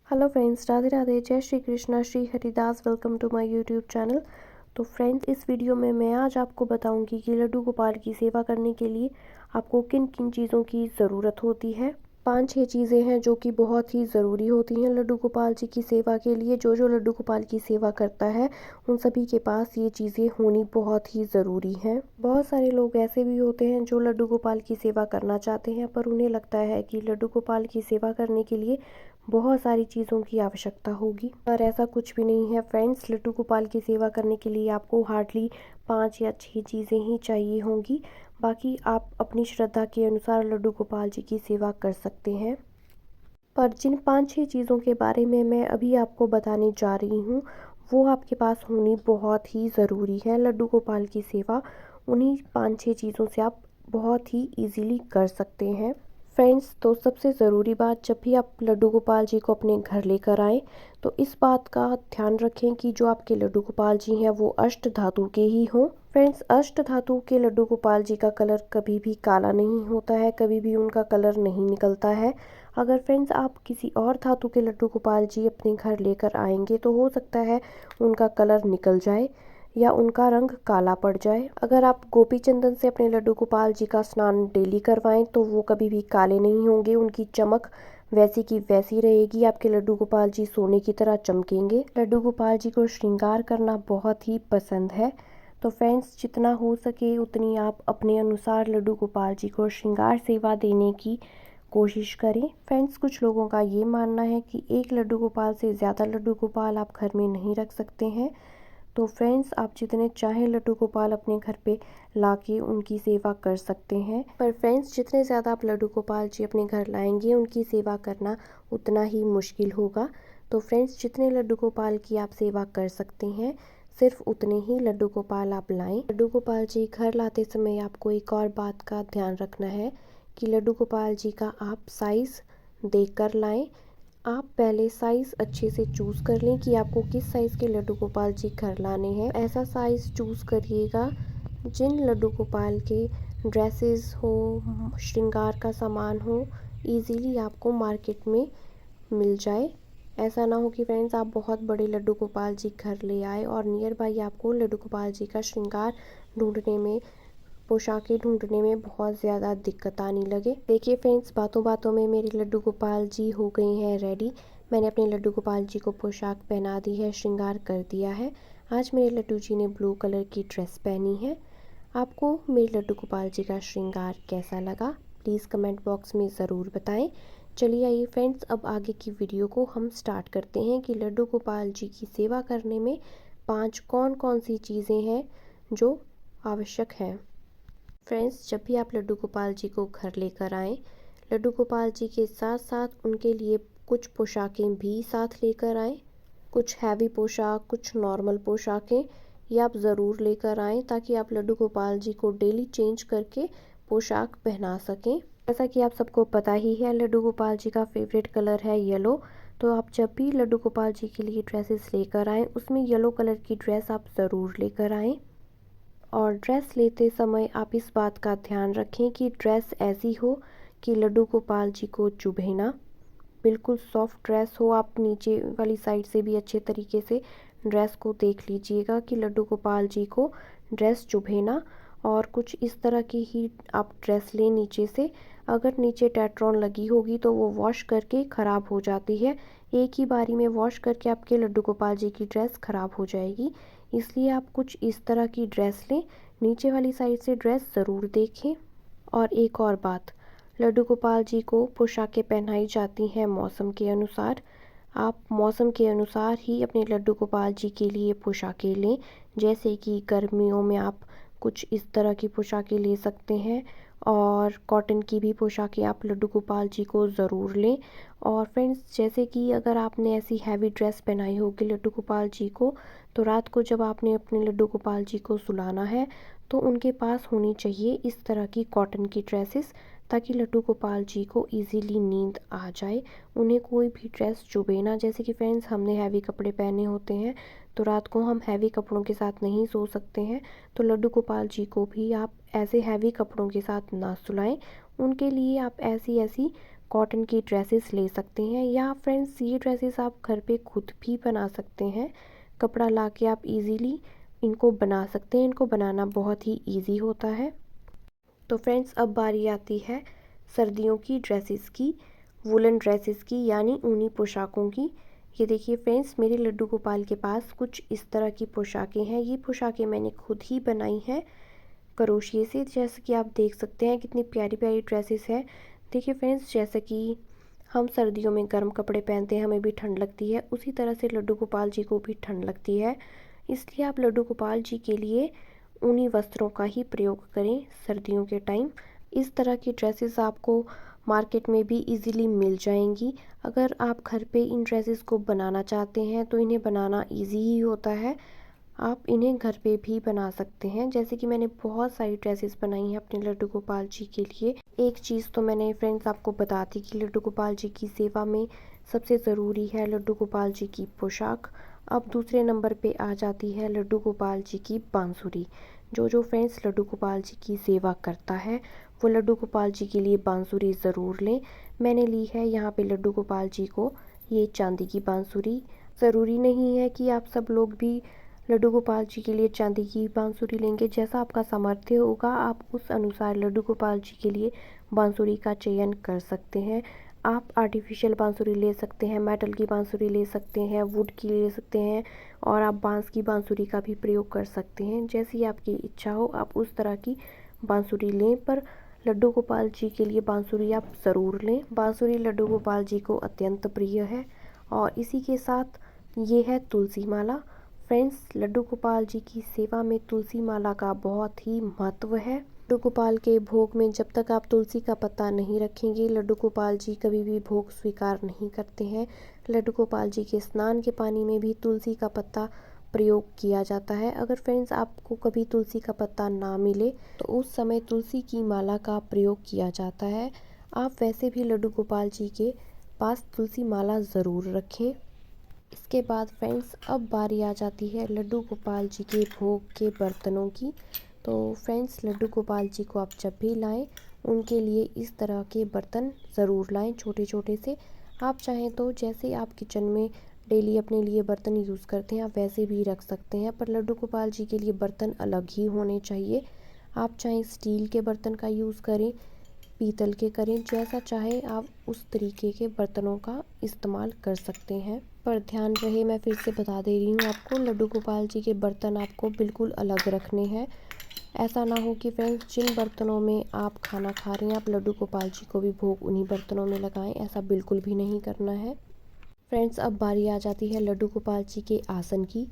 Hello friends, Radhe Radhe, जय Shri Krishna, Shri Haridas. Welcome to my YouTube channel. तो friends, इस वीडियो में मैं आज आपको बताऊंगी कि लड्डू गोपाल की सेवा करने के लिए आपको किन किन चीज़ों की ज़रूरत होती है। 5-6 चीज़ें हैं जो कि बहुत ही ज़रूरी होती हैं लड्डू गोपाल जी की सेवा के लिए। जो लड्डू गोपाल की सेवा करता है उन सभी के पास ये चीज़ें होनी बहुत ही ज़रूरी हैं। बहुत सारे लोग ऐसे भी होते हैं जो लड्डू गोपाल की सेवा करना चाहते हैं, पर उन्हें लगता है कि लड्डू गोपाल की सेवा करने के लिए बहुत सारी चीज़ों की आवश्यकता होगी, पर ऐसा कुछ भी नहीं है फ्रेंड्स। लड्डू गोपाल की सेवा करने के लिए आपको हार्डली 5 या 6 चीज़ें ही चाहिए होंगी। बाकी आप अपनी श्रद्धा के अनुसार लड्डू गोपाल जी की सेवा कर सकते हैं। पर जिन 5-6 चीज़ों के बारे में मैं अभी आपको बताने जा रही हूँ, वो आपके पास होनी बहुत ही ज़रूरी है। लड्डू गोपाल की सेवा उन्हीं 5-6 चीज़ों से आप बहुत ही ईज़िली कर सकते हैं। फ्रेंड्स, तो सबसे ज़रूरी बात, जब भी आप लड्डू गोपाल जी को अपने घर लेकर आएँ तो इस बात का ध्यान रखें कि जो आपके लड्डू गोपाल जी हैं वो अष्ट धातु के ही हों। फ्रेंड्स, अष्ट धातु के लड्डू गोपाल जी का कलर कभी भी काला नहीं होता है, कभी भी उनका कलर नहीं निकलता है। अगर फ्रेंड्स आप किसी और धातु के लड्डू गोपाल जी अपने घर लेकर आएंगे तो हो सकता है उनका कलर निकल जाए या उनका रंग काला पड़ जाए। अगर आप गोपी चंदन से अपने लड्डू गोपाल जी का स्नान डेली करवाएं तो वो कभी भी काले नहीं होंगे, उनकी चमक वैसी की वैसी रहेगी। आपके लड्डू गोपाल जी सोने की तरह चमकेंगे। लड्डू गोपाल जी को श्रृंगार करना बहुत ही पसंद है, तो फ्रेंड्स जितना हो सके उतनी आप अपने अनुसार लड्डू गोपाल जी को श्रृंगार सेवा देने की कोशिश करें। फ्रेंड्स, कुछ लोगों का ये मानना है कि एक लड्डू गोपाल से ज़्यादा लड्डू गोपाल आप घर में नहीं रख सकते हैं। तो फ्रेंड्स, आप जितने चाहें लड्डू गोपाल अपने घर पे लाके उनकी सेवा कर सकते हैं। पर फ्रेंड्स, जितने ज़्यादा आप लड्डू गोपाल जी अपने घर लाएंगे उनकी सेवा करना उतना ही मुश्किल होगा। तो फ्रेंड्स, जितने लड्डू गोपाल की आप सेवा कर सकते हैं सिर्फ उतने ही लड्डू गोपाल आप लाएं। लड्डू गोपाल जी घर लाते समय आपको एक और बात का ध्यान रखना है कि लड्डू गोपाल जी का आप साइज़ देखकर लाएं। आप पहले साइज़ अच्छे से चूज़ कर लें कि आपको किस साइज़ के लड्डू गोपाल जी घर लाने हैं। ऐसा साइज़ चूज़ करिएगा जिन लड्डू गोपाल के ड्रेसेस हो, श्रृंगार का सामान हो, इजीली आपको मार्केट में मिल जाए। ऐसा ना हो कि फ्रेंड्स आप बहुत बड़े लड्डू गोपाल जी घर ले आए और नियर बाई आपको लड्डू गोपाल जी का श्रृंगार ढूंढने में, पोशाकें ढूंढने में बहुत ज़्यादा दिक्कत आने लगे। देखिए फ्रेंड्स, बातों बातों में मेरे लड्डू गोपाल जी हो गए हैं रेडी। मैंने अपने लड्डू गोपाल जी को पोशाक पहना दी है, श्रृंगार कर दिया है। आज मेरे लड्डू जी ने ब्लू कलर की ड्रेस पहनी है। आपको मेरे लड्डू गोपाल जी का श्रृंगार कैसा लगा, प्लीज़ कमेंट बॉक्स में ज़रूर बताएं। चलिए आइए फ्रेंड्स, अब आगे की वीडियो को हम स्टार्ट करते हैं कि लड्डू गोपाल जी की सेवा करने में 5 कौन कौन सी चीज़ें हैं जो आवश्यक हैं। फ्रेंड्स, जब भी आप लड्डू गोपाल जी को घर लेकर आएँ, लड्डू गोपाल जी के साथ साथ उनके लिए कुछ पोशाकें भी साथ लेकर आएँ। कुछ हैवी पोशाक, कुछ नॉर्मल पोशाकें ये आप ज़रूर लेकर आएँ ताकि आप लड्डू गोपाल जी को डेली चेंज करके पोशाक पहना सकें। जैसा कि आप सबको पता ही है, लड्डू गोपाल जी का फेवरेट कलर है येलो। तो आप जब भी लड्डू गोपाल जी के लिए ड्रेसेस लेकर आएँ उसमें येलो कलर की ड्रेस आप ज़रूर लेकर आएँ। और ड्रेस लेते समय आप इस बात का ध्यान रखें कि ड्रेस ऐसी हो कि लड्डू गोपाल जी को चुभे ना। बिल्कुल सॉफ्ट ड्रेस हो। आप नीचे वाली साइड से भी अच्छे तरीके से ड्रेस को देख लीजिएगा कि लड्डू गोपाल जी को ड्रेस चुभे ना। और कुछ इस तरह की ही आप ड्रेस लें नीचे से। अगर नीचे टेट्रॉन लगी होगी तो वो वॉश करके ख़राब हो जाती है। एक ही बारी में वॉश करके आपके लड्डू गोपाल जी की ड्रेस ख़राब हो जाएगी। इसलिए आप कुछ इस तरह की ड्रेस लें, नीचे वाली साइड से ड्रेस ज़रूर देखें। और एक और बात, लड्डू गोपाल जी को पोशाकें पहनाई जाती हैं मौसम के अनुसार। आप मौसम के अनुसार ही अपने लड्डू गोपाल जी के लिए पोशाकें लें। जैसे कि गर्मियों में आप कुछ इस तरह की पोशाकें ले सकते हैं और कॉटन की भी पोशाकें आप लड्डू गोपाल जी को ज़रूर लें। और फ्रेंड्स, जैसे कि अगर आपने ऐसी हैवी ड्रेस पहनाई होगी लड्डू गोपाल जी को, तो रात को जब आपने अपने लड्डू गोपाल जी को सुलाना है तो उनके पास होनी चाहिए इस तरह की कॉटन की ड्रेसेस, ताकि लड्डू गोपाल जी को इजीली नींद आ जाए, उन्हें कोई भी ड्रेस चुभे ना। जैसे कि फ्रेंड्स, हमने हैवी कपड़े पहने होते हैं तो रात को हम हैवी कपड़ों के साथ नहीं सो सकते हैं। तो लड्डू गोपाल जी को भी आप ऐसे हैवी कपड़ों के साथ ना सुलाएं। उनके लिए आप ऐसी ऐसी कॉटन की ड्रेसेस ले सकते हैं, या फ्रेंड्स ये ड्रेसेस आप घर पे खुद भी बना सकते हैं। कपड़ा ला के आप इजीली इनको बना सकते हैं, इनको बनाना बहुत ही इजी होता है। तो फ्रेंड्स अब बारी आती है सर्दियों की ड्रेसेस की, वुलन ड्रेसेस की, यानी ऊनी पोशाकों की। ये देखिए फ्रेंड्स, मेरे लड्डू गोपाल के पास कुछ इस तरह की पोशाकें हैं। ये पोशाकें मैंने खुद ही बनाई हैं क्रोशिए से। जैसे कि आप देख सकते हैं कितनी प्यारी प्यारी ड्रेसेस है। देखिए फ्रेंड्स, जैसे कि हम सर्दियों में गर्म कपड़े पहनते हैं, हमें भी ठंड लगती है, उसी तरह से लड्डू गोपाल जी को भी ठंड लगती है। इसलिए आप लड्डू गोपाल जी के लिए ऊनी वस्त्रों का ही प्रयोग करें सर्दियों के टाइम। इस तरह की ड्रेसेस आपको मार्केट में भी इजीली मिल जाएंगी। अगर आप घर पे इन ड्रेसेस को बनाना चाहते हैं तो इन्हें बनाना इजी ही होता है। आप इन्हें घर पे भी बना सकते हैं। जैसे कि मैंने बहुत सारी ड्रेसेस बनाई हैं अपने लड्डू गोपाल जी के लिए। एक चीज़ तो मैंने फ्रेंड्स आपको बता दी कि लड्डू गोपाल जी की सेवा में सबसे ज़रूरी है लड्डू गोपाल जी की पोशाक। अब दूसरे नंबर पे आ जाती है लड्डू गोपाल जी की बांसुरी। जो फ्रेंड्स लड्डू गोपाल जी की सेवा करता है वो लड्डू गोपाल जी के लिए बांसुरी ज़रूर लें। मैंने ली है यहाँ पे लड्डू गोपाल जी को ये चांदी की बांसुरी। ज़रूरी नहीं है कि आप सब लोग भी लड्डू गोपाल जी के लिए चांदी की बांसुरी लेंगे। जैसा आपका सामर्थ्य होगा आप उस अनुसार लड्डू गोपाल जी के लिए बांसुरी का चयन कर सकते हैं। आप आर्टिफिशियल बांसुरी ले सकते हैं, मेटल की बांसुरी ले सकते हैं, वुड की ले सकते हैं, और आप बांस की बांसुरी का भी प्रयोग कर सकते हैं। जैसी आपकी इच्छा हो आप उस तरह की बांसुरी लें, पर लड्डू गोपाल जी के लिए बांसुरी आप ज़रूर लें। बांसुरी लड्डू गोपाल जी को अत्यंत प्रिय है। और इसी के साथ ये है तुलसी माला। फ्रेंड्स, लड्डू गोपाल जी की सेवा में तुलसी माला का बहुत ही महत्व है। लड्डू गोपाल के भोग में जब तक आप तुलसी का पत्ता नहीं रखेंगे, लड्डू गोपाल जी कभी भी भोग स्वीकार नहीं करते हैं। लड्डू गोपाल जी के स्नान के पानी में भी तुलसी का पत्ता प्रयोग किया जाता है। अगर फ्रेंड्स आपको कभी तुलसी का पत्ता ना मिले तो उस समय तुलसी की माला का प्रयोग किया जाता है। आप वैसे भी लड्डू गोपाल जी के पास तुलसी माला ज़रूर रखें। इसके बाद फ्रेंड्स अब बारी आ जाती है लड्डू गोपाल जी के भोग के बर्तनों की। तो फ्रेंड्स, लड्डू गोपाल जी को आप जब भी लाएं उनके लिए इस तरह के बर्तन ज़रूर लाएं, छोटे छोटे से। आप चाहें तो जैसे आप किचन में डेली अपने लिए बर्तन यूज़ करते हैं आप वैसे भी रख सकते हैं, पर लड्डू गोपाल जी के लिए बर्तन अलग ही होने चाहिए। आप चाहे स्टील के बर्तन का यूज़ करें, पीतल के करें, जैसा चाहे आप उस तरीके के बर्तनों का इस्तेमाल कर सकते हैं। पर ध्यान रहे, मैं फिर से बता दे रही हूँ आपको, लड्डू गोपाल जी के बर्तन आपको बिल्कुल अलग रखने हैं। ऐसा ना हो कि फ्रेंड्स जिन बर्तनों में आप खाना खा रहे हैं आप लड्डू गोपाल जी को भी भोग उन्हीं बर्तनों में लगाएं, ऐसा बिल्कुल भी नहीं करना है। फ्रेंड्स अब बारी आ जाती है लड्डू गोपाल जी के आसन की।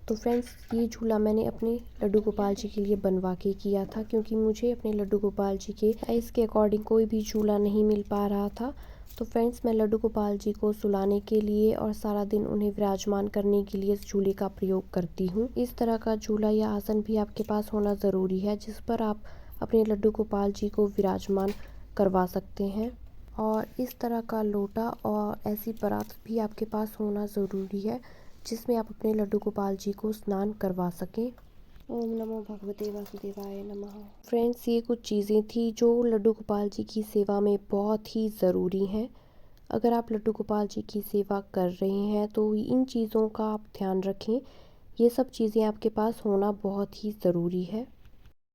तो फ्रेंड्स, ये झूला मैंने अपने लड्डू गोपाल जी के लिए बनवा के किया था, क्योंकि मुझे अपने लड्डू गोपाल जी के साइज़ के अकॉर्डिंग कोई भी झूला नहीं मिल पा रहा था। तो फ्रेंड्स, मैं लड्डू गोपाल जी को सुलाने के लिए और सारा दिन उन्हें विराजमान करने के लिए इस झूले का प्रयोग करती हूँ। इस तरह का झूला या आसन भी आपके पास होना ज़रूरी है जिस पर आप अपने लड्डू गोपाल जी को विराजमान करवा सकते हैं। और इस तरह का लोटा और ऐसी परात भी आपके पास होना ज़रूरी है जिसमें आप अपने लड्डू गोपाल जी को स्नान करवा सकें। ओम नमो भगवते वासुदेवाय नमः। फ्रेंड्स, ये कुछ चीज़ें थी जो लड्डू गोपाल जी की सेवा में बहुत ही ज़रूरी हैं। अगर आप लड्डू गोपाल जी की सेवा कर रहे हैं तो इन चीज़ों का आप ध्यान रखें। ये सब चीज़ें आपके पास होना बहुत ही ज़रूरी है।